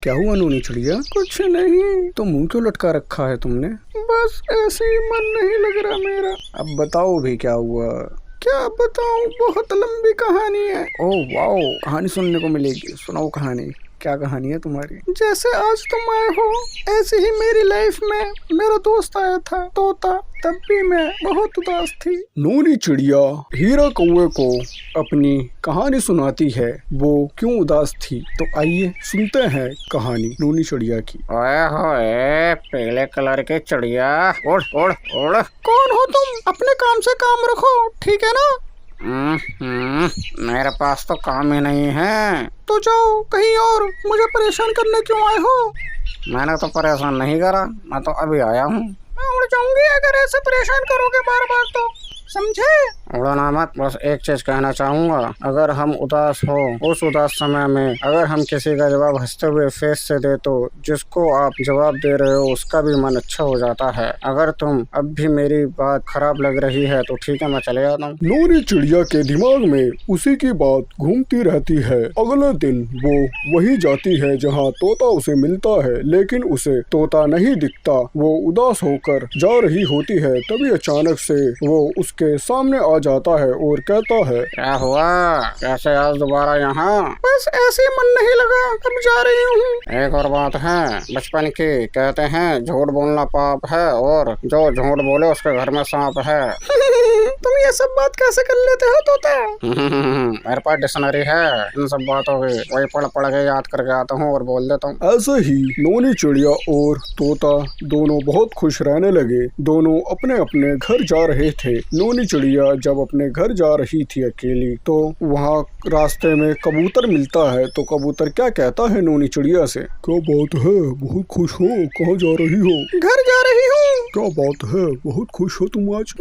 क्या हुआ नूनी चिड़िया? कुछ नहीं। तो मुंह क्यों लटका रखा है तुमने? बस ऐसे ही मन नहीं लग रहा मेरा। अब बताओ भी क्या हुआ? क्या बताऊं, बहुत लंबी कहानी है। ओह वाओ, कहानी सुनने को मिलेगी। सुनाओ कहानी। क्या कहानी है तुम्हारी? जैसे आज तुम आए हो ऐसे ही मेरी लाइफ में मेरा दोस्त आया था तोता, तब भी मैं बहुत उदास थी। नूनी चिड़िया हीरा कौवे को अपनी कहानी सुनाती है वो क्यों उदास थी। तो आइए सुनते हैं कहानी नूनी चिड़िया की। ओए होए पीले कलर की चिड़िया, उड़ उड़ उड़। कौन हो तुम? अपने काम से काम रखो, ठीक है ना? मेरे पास तो काम ही नहीं है। तो जाओ कहीं और, मुझे परेशान करने क्यों आए हो? मैंने तो परेशान नहीं करा, मैं तो अभी आया हूँ। मैं उड़ जाऊंगी अगर ऐसे परेशान करोगे बार बार, तो समझे? उड़ना मत। बस एक चीज कहना चाहूंगा, अगर हम उदास हो उस उदास समय में अगर हम किसी का जवाब हंसते हुए फेस से दे तो जिसको आप जवाब दे रहे हो उसका भी मन अच्छा हो जाता है। अगर तुम अब भी मेरी बात खराब लग रही है तो ठीक है, मैं चले जाता हूँ। नूनी चिड़िया के दिमाग में उसी की बात घूमती रहती है। अगले दिन वो वही जाती है जहाँ तोता उसे मिलता है, लेकिन उसे तोता नहीं दिखता। वो उदास होकर जा रही होती है, तभी अचानक से वो उसके सामने आ जाता है और कहता है, क्या हुआ, कैसे आज दोबारा यहाँ? बस ऐसे मन नहीं लगा, अब जा रही हूँ। एक और बात है बचपन की, कहते हैं झूठ बोलना पाप है और जो झूठ बोले उसके घर में सांप है। तुम ये सब बात कैसे कर लेते हो तोता? मेरे पास डिक्शनरी है इन सब बातों की, वही पढ़ पढ़ के याद करके आता हूँ और बोल देता हूँ। ऐसे ही नूनी चिड़िया और तोता दोनों बहुत खुश रहने लगे। दोनों अपने अपने घर जा रहे थे। नूनी चिड़िया जब अपने घर जा रही थी अकेली, तो वहाँ रास्ते में कबूतर मिलता है। तो कबूतर क्या कहता है नूनी चिड़िया से? क्या बात है, बहुत खुश हो? कहाँ जा रही हो? घर जा रही हूँ। क्या बात है, बहुत खुश हो तुम आज?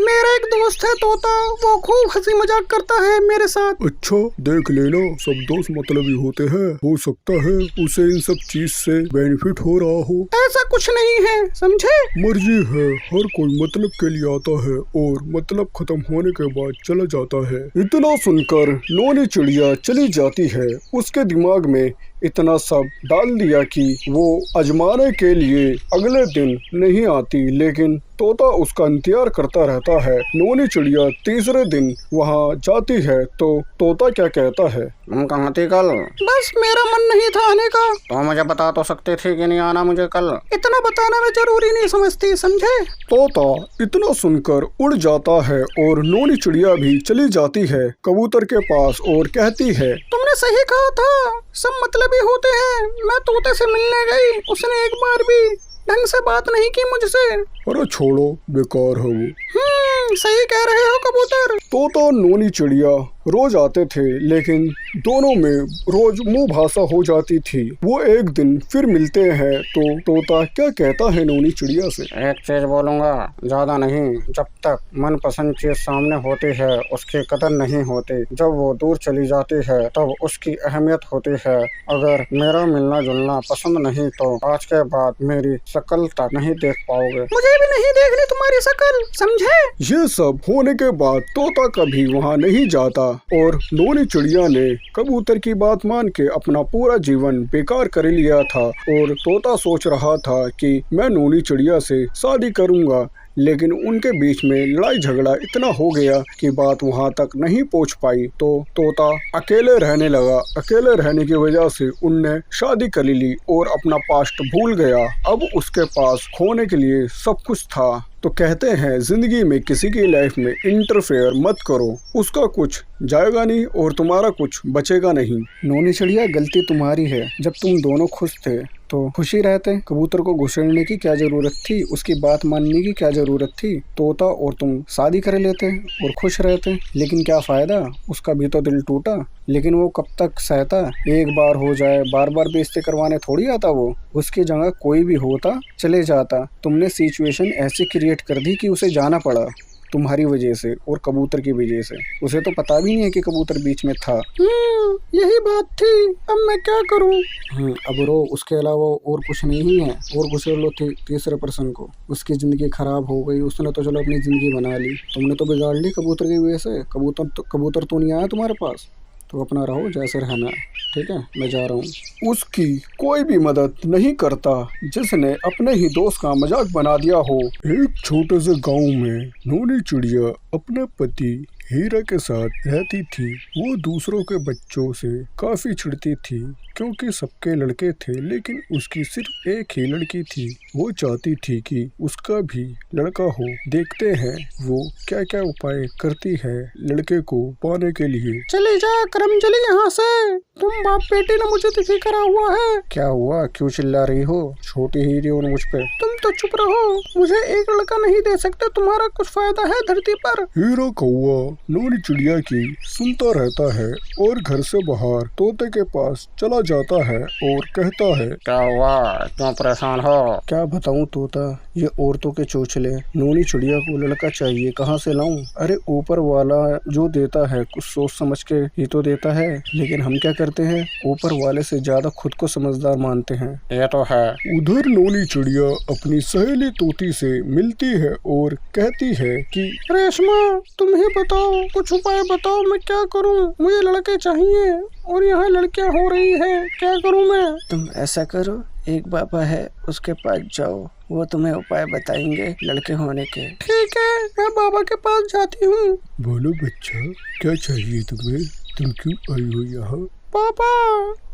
मेरा एक दोस्त है तोता, वो खूब हंसी मजाक करता है मेरे साथ। अच्छा, देख लेना, सब दोस्त मतलबी होते हैं। हो सकता है उसे इन सब चीज से बेनिफिट हो रहा हो। ऐसा कुछ नहीं है, समझे? मर्जी है, हर कोई मतलब के लिए आता है और मतलब खत्म होने के बाद चला जाता है। इतना सुनकर नूनी चिड़िया चली जाती है। उसके दिमाग में इतना सब डाल दिया कि वो आजमाने के लिए अगले दिन नहीं आती, लेकिन तोता उसका इंतजार करता रहता है। नूनी चिड़िया तीसरे दिन वहाँ जाती है तो तोता क्या कहता है? तुम कहाँ थी कल? बस मेरा मन नहीं था आने का। तो मुझे बता तो सकती थी कि नहीं आना मुझे कल। इतना बताना मैं जरूरी नहीं समझती, समझे? तोता इतना सुनकर उड़ जाता है और नूनी चिड़िया भी चली जाती है कबूतर के पास और कहती है, तुमने सही कहा था, सब मतलबी होते हैं। मैं तोते से मिलने गई, उसने एक बार भी ढंग से बात नहीं की मुझसे। अरे छोड़ो, बेकार है वो। सही कह रहे हो कबूतर। तोता नूनी चिड़िया रोज आते थे, लेकिन दोनों में रोज मुंह भाषा हो जाती थी। वो एक दिन फिर मिलते हैं तो तोता क्या कहता है नूनी चिड़िया से? एक चीज बोलूंगा, ज्यादा नहीं। जब तक मनपसंद चीज सामने होती है उसकी कदर नहीं होती, जब वो दूर चली जाती है तब उसकी अहमियत होती है। अगर मेरा मिलना जुलना पसंद नहीं तो आज के बाद मेरी शक्ल तक नहीं देख पाओगे। मुझे भी नहीं देखनी तुम्हारी शक्ल, समझे? ये सब होने के बाद तोता कभी वहाँ नहीं जाता और नूनी चिड़िया ने कबूतर की बात मान के अपना पूरा जीवन बेकार कर लिया था। और तोता सोच रहा था कि मैं नूनी चिड़िया से शादी करूंगा, लेकिन उनके बीच में लड़ाई झगड़ा इतना हो गया कि बात वहां तक नहीं पहुंच पाई। तो तोता अकेले रहने लगा। अकेले रहने की वजह से उनने शादी कर ली और अपना पास्ट भूल गया। अब उसके पास खोने के लिए सब कुछ था। तो कहते हैं जिंदगी में किसी की लाइफ में इंटरफेयर मत करो, उसका कुछ जाएगा नहीं और तुम्हारा कुछ बचेगा नहीं। नूनी चिड़िया, गलती तुम्हारी है। जब तुम दोनों खुश थे तो खुशी रहते। कबूतर को घुसेड़ने की क्या जरूरत थी, उसकी बात मानने की क्या जरूरत थी? तोता और तुम शादी कर लेते और खुश रहते, लेकिन क्या फायदा, उसका भी तो दिल टूटा। लेकिन वो कब तक सहता? एक बार हो जाए, बार बार बेइज्जती करवाने थोड़ी आता वो। उसकी जगह कोई भी होता चले जाता। तुमने सिचुएशन ऐसी क्रिएट कर दी कि उसे जाना पड़ा तुम्हारी वजह से और कबूतर की वजह से। उसे तो पता भी नहीं है कि कबूतर बीच में था। यही बात थी, अब मैं क्या करूं? अब रो, उसके अलावा और कुछ नहीं है। और घुसेड़ लो तीसरे पर्सन को। उसकी जिंदगी खराब हो गई, उसने तो चलो अपनी जिंदगी बना ली, तुमने तो बिगाड़ ली कबूतर की वजह से। कबूतर तो नहीं आया तुम्हारे पास। तो अपना रहो जैसे रहना है, ठीक है, मैं जा रहा हूँ। उसकी कोई भी मदद नहीं करता जिसने अपने ही दोस्त का मजाक बना दिया हो। एक छोटे से गांव में नोनी चिड़िया अपने पति हीरा के साथ रहती थी। वो दूसरों के बच्चों से काफी चिढ़ती थी क्योंकि सबके लड़के थे लेकिन उसकी सिर्फ एक ही लड़की थी। वो चाहती थी कि उसका भी लड़का हो। देखते हैं वो क्या क्या उपाय करती है लड़के को पाने के लिए। चले जा करमजली यहाँ से, तुम बाप बेटे ने मुझे दुखी करा हुआ है। क्या हुआ, क्यों चिल्ला रही हो? छोटी हीरी हो मुझ पे। तुम तो चुप रहो, मुझे एक लड़का नहीं दे सकते, तुम्हारा कुछ फायदा है धरती पर? हीरा कौआ नोनी चिड़िया की सुनता रहता है और घर से बाहर तोते के पास चला जाता है और कहता है, क्या हुआ, क्यों परेशान हो? क्या बताऊं तोता, ये औरतों के चोचले। नोनी चिड़िया को लड़का चाहिए, कहाँ से लाऊं? अरे ऊपर वाला जो देता है कुछ सोच समझ के ही तो देता है, लेकिन हम क्या करते हैं, ऊपर वाले से ज्यादा खुद को समझदार मानते हैं। ये तो है। उधर नोनी चिड़िया अपनी सहेली तोती से मिलती है और कहती है कि रेशमा, तुम ही बताओ, कुछ उपाय बताओ, मैं क्या करूं? मुझे लड़के चाहिए और यहाँ लड़कियां हो रही है, क्या करूं मैं? तुम ऐसा करो, एक बाबा है उसके पास जाओ, वो तुम्हें उपाय बताएंगे लड़के होने के। ठीक है, मैं बाबा के पास जाती हूँ। बोलो बच्चा, क्या चाहिए तुम्हें? तुम क्यों आई हो यहाँ? पापा,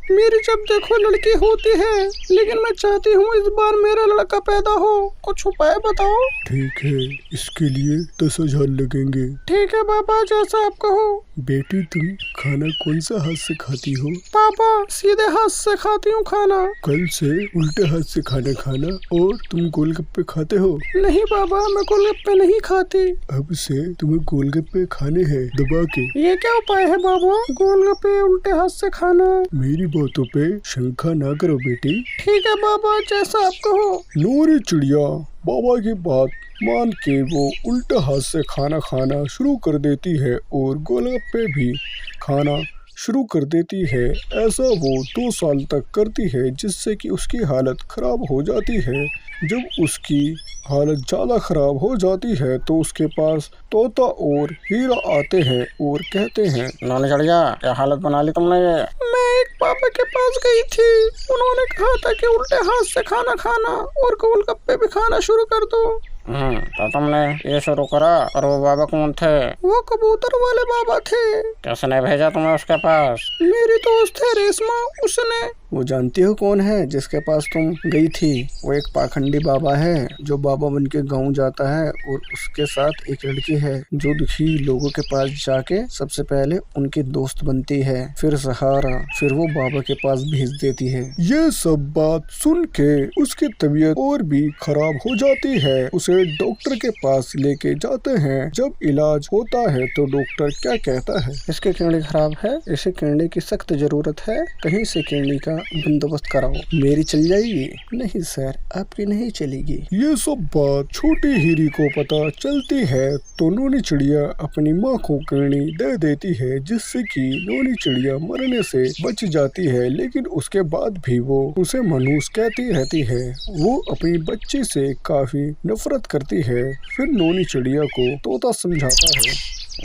मेरी जब देखो लड़की होती है, लेकिन मैं चाहती हूँ इस बार मेरा लड़का पैदा हो, कुछ उपाय बताओ। ठीक है, इसके लिए 10,000 लगेंगे। ठीक है पापा, जैसा आप कहो। बेटी, तुम खाना कौन सा हाथ से खाती हो? पापा, सीधे हाथ से खाती हूँ खाना। कल से उल्टे हाथ से खाना खाना। और तुम गोलगप्पे खाते हो? नहीं पापा, मैं गोलगप्पे नहीं खाती। अब से तुम्हें गोलगप्पे खाने हैं दबा के। ये क्या उपाय है बाबा, गोलगप्पे उल्टे हाथ से खाना? मेरी बातों पे शंका ना करो बेटी। ठीक है बाबा, जैसा आप कहो। नोनी चिड़िया बाबा की बात मान के वो उल्टा हाथ से खाना खाना शुरू कर देती है और गोलगप्पे भी खाना शुरू कर देती है। ऐसा वो 2 साल तक करती है जिससे कि उसकी हालत खराब हो जाती है। जब उसकी हालत ज़्यादा खराब हो जाती है तो उसके पास तोता और हीरा आते हैं और कहते हैं, नोनी चिड़िया, क्या हालत बना ली तुमने ये? मैं एक पापा के पास गई थी, उन्होंने कहा था कि उल्टे हाथ से खाना खाना और गोलगप्पे भी खाना शुरू कर दो। तो तुमने ये शुरू करा। और वो बाबा कौन थे? वो कबूतर वाले बाबा थे। किसने भेजा तुम्हें उसके पास? मेरी दोस्त है रेशमा, उसने। वो जानती हो कौन है जिसके पास तुम गई थी? वो एक पाखंडी बाबा है जो बाबा बन के गाँव जाता है और उसके साथ एक लड़की है जो दुखी लोगों के पास जाके सबसे पहले उनकी दोस्त बनती है, फिर सहारा, फिर वो बाबा के पास भेज देती है। ये सब बात सुन के उसकी तबीयत और भी खराब हो जाती है। उसे डॉक्टर के पास लेके जाते हैं। जब इलाज होता है तो डॉक्टर क्या कहता है, इसकी किडनी खराब है, इसे किडनी की सख्त जरूरत है, कहीं से किडनी का बंदोबस्त कराओ। मेरी चल जाएगी? नहीं सर, आपकी नहीं चलेगी। ये सब बात छोटी हीरी को पता चलती है तो नोनी चिड़िया अपनी माँ को किडनी दे देती है जिससे कि नोनी चिड़िया मरने से बच जाती है। लेकिन उसके बाद भी वो उसे मनहूस कहती रहती है। वो अपनी बच्ची से काफी नफरत करती है। फिर नोनी चिड़िया को तोता समझाता है,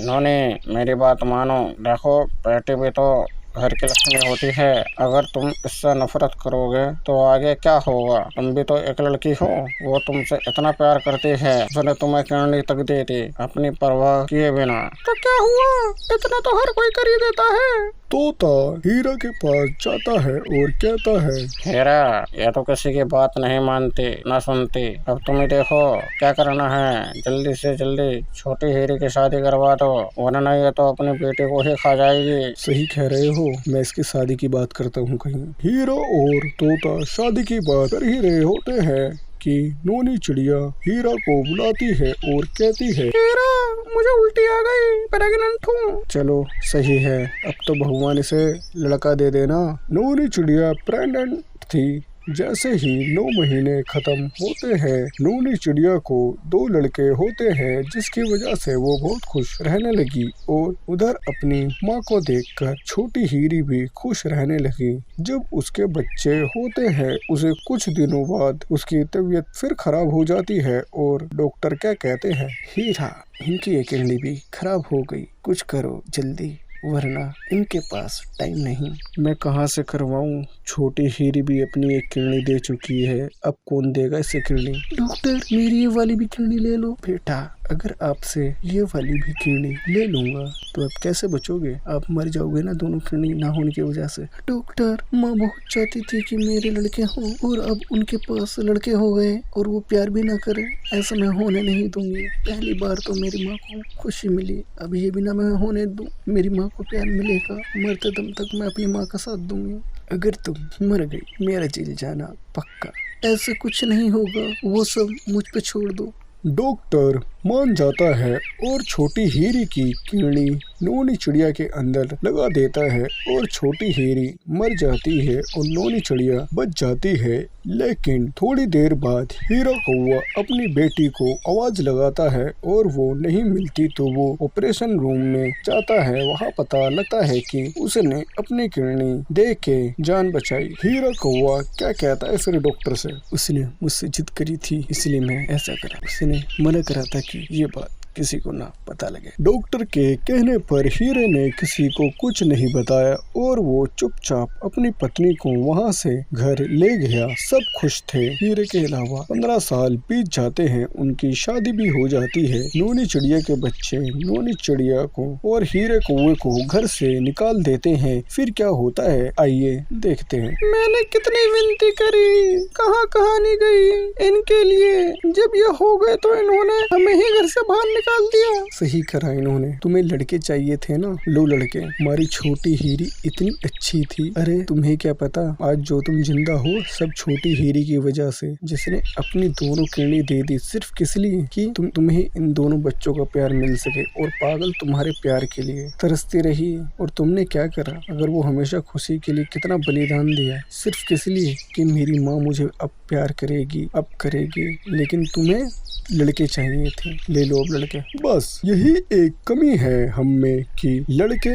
नोनी, मेरी बात मानो, देखो बेटी भी तो घर की लक्ष्मी होती है, अगर तुम इससे नफरत करोगे तो आगे क्या होगा? तुम भी तो एक लड़की हो, वो तुमसे इतना प्यार करती है, उसने तुम्हें किडनी तक दी थी अपनी परवाह किए बिना। तो क्या हुआ, इतना तो हर कोई कर ही देता है। तोता हीरा के पास जाता है और कहता है, हीरा, ये तो किसी की बात नहीं मानती ना सुनती, अब तुम ही देखो क्या करना है, जल्दी से जल्दी छोटी हीरी की शादी करवा दो, वरना ये तो अपनी बेटी को ही खा जाएगी। सही कह रहे हो, मैं इसकी शादी की बात करता हूँ कहीं। हीरा और तोता शादी की बात कर ही रहे होते हैं कि नोनी चिड़िया हीरा को बुलाती है और कहती है, हीरा, मुझे उल्टी आ गई, प्रेग्नेंट हूँ। चलो सही है, अब तो भगवान इसे लड़का दे देना। नोनी चिड़िया प्रेग्नेंट थी। जैसे ही 9 महीने खत्म होते हैं, नोनी चिड़िया को 2 लड़के होते हैं जिसकी वजह से वो बहुत खुश रहने लगी और उधर अपनी माँ को देखकर छोटी हीरी भी खुश रहने लगी। जब उसके बच्चे होते हैं, उसे कुछ दिनों बाद उसकी तबीयत फिर खराब हो जाती है और डॉक्टर क्या कहते हैं, हीरा, इनकी एक किडनी भी खराब हो गई, कुछ करो जल्दी। वरना इनके पास टाइम नहीं। मैं कहाँ से करवाऊँ? छोटी हीरी भी अपनी एक किडनी दे चुकी है, अब कौन देगा इसे किडनी? डॉक्टर मेरी ये वाली भी किडनी ले लो। बेटा अगर आपसे ये वाली भी किडनी ले लूंगा तो आप कैसे बचोगे? आप मर जाओगे ना दोनों किडनी ना होने की वजह से। डॉक्टर माँ बहुत चाहती थी कि मेरे लड़के हों और अब उनके पास लड़के हो गए और वो प्यार भी ना करे, ऐसा मैं होने नहीं दूंगी। पहली बार तो मेरी माँ को खुशी मिली, अब ये भी ना मैं होने दूं। मेरी माँ को प्यार मिलेगा, मरते दम तक मैं अपनी माँ का साथ दूंगी। अगर तुम मर गई मेरा जेल जाना पक्का। ऐसा कुछ नहीं होगा, वो सब मुझ पे छोड़ दो। डॉक्टर मान जाता है और छोटी हीरी की किडनी नोनी चिड़िया के अंदर लगा देता है और छोटी हीरी मर जाती है और नोनी चिड़िया बच जाती है। लेकिन थोड़ी देर बाद हीरा कौवा अपनी बेटी को आवाज लगाता है और वो नहीं मिलती तो वो ऑपरेशन रूम में जाता है। वहाँ पता लगता है कि उसने अपनी किडनी दे के जान बचाई। हीरा कौवा क्या कहता है फिर डॉक्टर से? उसने मुझसे जिद करी थी इसलिए मैं ऐसा करा। उसने मना करा था कि ये बात किसी को ना पता लगे। डॉक्टर के कहने पर हीरे ने किसी को कुछ नहीं बताया और वो चुपचाप अपनी पत्नी को वहाँ से घर ले गया। सब खुश थे हीरे के अलावा। 15 साल बीत जाते हैं, उनकी शादी भी हो जाती है। नोनी चिड़िया के बच्चे नोनी चिड़िया को और हीरे कौवे को घर से निकाल देते हैं। फिर क्या होता है आइए देखते हैं। मैंने कितनी विनती करी, कहाँ नहीं गई इनके लिए। जब ये हो गए तो इन्होंने हमें ही घर से बाहर निकाल दिया। सही करा इन्होंने। तुम्हें लड़के चाहिए थे ना, लो लड़के। हमारी छोटी हीरी इतनी अच्छी थी। अरे तुम्हें क्या पता आज जो तुम जिंदा हो सब छोटी हीरी की वजह से, जिसने अपनी दोनों किडनी दे दी सिर्फ किस लिए कि तुम्हें इन दोनों बच्चों का प्यार मिल सके। और पागल तुम्हारे प्यार के लिए तरसती रही और तुमने क्या करा? अगर वो हमेशा खुशी के लिए कितना बलिदान दिया सिर्फ किस लिए कि मेरी माँ मुझे अब प्यार करेगी, अब करेगी। लेकिन तुम्हें लड़के चाहिए थे, ले लो अब लड़के। बस यही एक कमी है हम में कि लड़के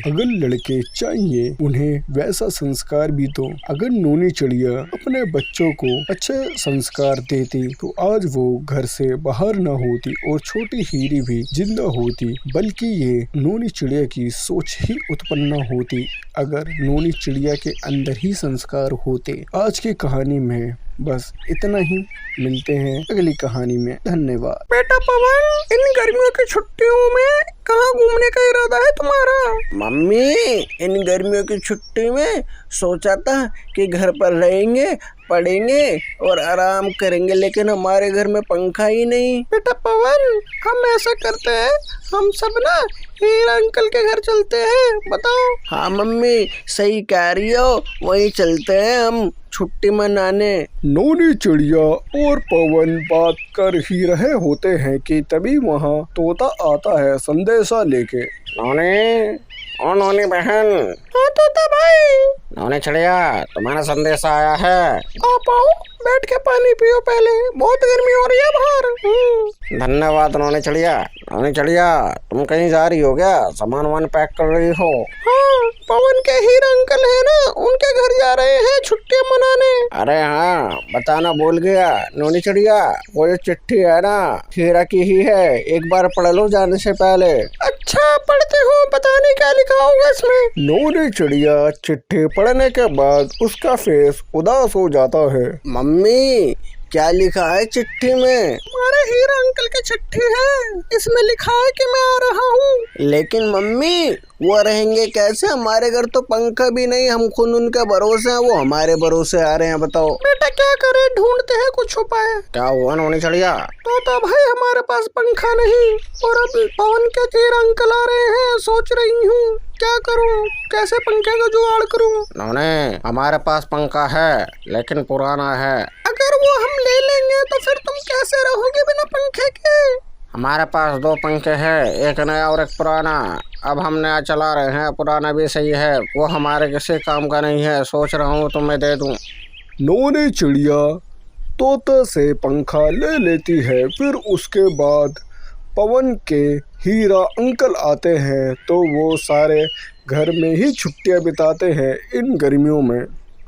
अगर लड़के चाहिए उन्हें वैसा संस्कार भी दो। अगर नोनी चिड़िया अपने बच्चों को अच्छे संस्कार देती तो आज वो घर से बाहर न होती और छोटी हीरी भी जिंदा होती, बल्कि ये नोनी चिड़िया की सोच ही उत्पन्न होती। अगर नोनी चिड़िया के अंदर ही संस्कार होते। आज की कहानी में बस इतना ही, मिलते हैं अगली कहानी में। धन्यवाद। बेटा पवन, इन गर्मियों की छुट्टियों में कहाँ घूमने का इरादा है तुम्हारा? मम्मी इन गर्मियों की छुट्टी में सोचा था कि घर पर रहेंगे, पढ़ेंगे और आराम करेंगे, लेकिन हमारे घर में पंखा ही नहीं। बेटा पवन, हम ऐसा करते हैं, हम सब ना हीरा अंकल के घर चलते हैं। बताओ। हाँ मम्मी सही कह रही हो, वहीं चलते हैं हम छुट्टी मनाने। नोनी चिड़िया और पवन बात कर ही रहे होते हैं कि तभी वहाँ तोता आता है संदेशा लेके। नोनी, ओ नोनी बहन। हाँ तोता भाई। नोनी चिड़िया तुम्हारा संदेशा आया है। आप आओ, बैठ के पानी पियो पहले, बहुत गर्मी हो रही है बाहर। धन्यवाद नोनी चिड़िया। नोनी चिड़िया तुम कहीं जा रही हो क्या? सामान वामान पैक कर रही हो? हाँ, पवन के हीरा अंकल है ना, उनके घर जा रहे हैं छुट्टियां मनाने। अरे हाँ, बताना भूल गया नोनी चिड़िया, वो जो चिट्ठी है ना हीरा की ही है, एक बार पढ़ लो जाने से पहले। अच्छा पढ़ते हो, बताने क्या लिखा होगा इसमें? नोनी चिड़िया चिट्ठी पढ़ने के बाद उसका फेस उदास हो जाता है। मम्मी क्या लिखा है चिट्ठी में? हमारे हीरा अंकल की चिट्ठी है, इसमें लिखा है कि मैं आ रहा हूँ। लेकिन मम्मी वो रहेंगे कैसे? हमारे घर तो पंखा भी नहीं, हम खुद उनके भरोसे हैं, वो हमारे भरोसे आ रहे हैं। बताओ बेटा क्या करे, ढूंढते हैं कुछ उपाय। क्या हुआ नोनी चिड़िया? तो भाई हमारे पास पंखा नहीं और अब पवन के हीरा अंकल आ रहे हैं, सोच रही हूँ क्या करूँ, कैसे पंखे का जुगाड़ करूँ। नोने हमारे पास पंखा है लेकिन पुराना है। अगर वो हम ले लेंगे तो फिर तुम कैसे रहोगे बिना पंखे के? हमारे पास 2 पंखे हैं, एक नया और एक पुराना। अब हम नया चला रहे हैं, पुराना भी सही है, वो हमारे किसी काम का नहीं है, सोच रहा हूँ तुम्हें दे दूँ। नोनी चिड़िया तोते से पंखा ले लेती है। फिर उसके बाद पवन के हीरा अंकल आते हैं तो वो सारे घर में ही छुट्टियां बिताते हैं इन गर्मियों में।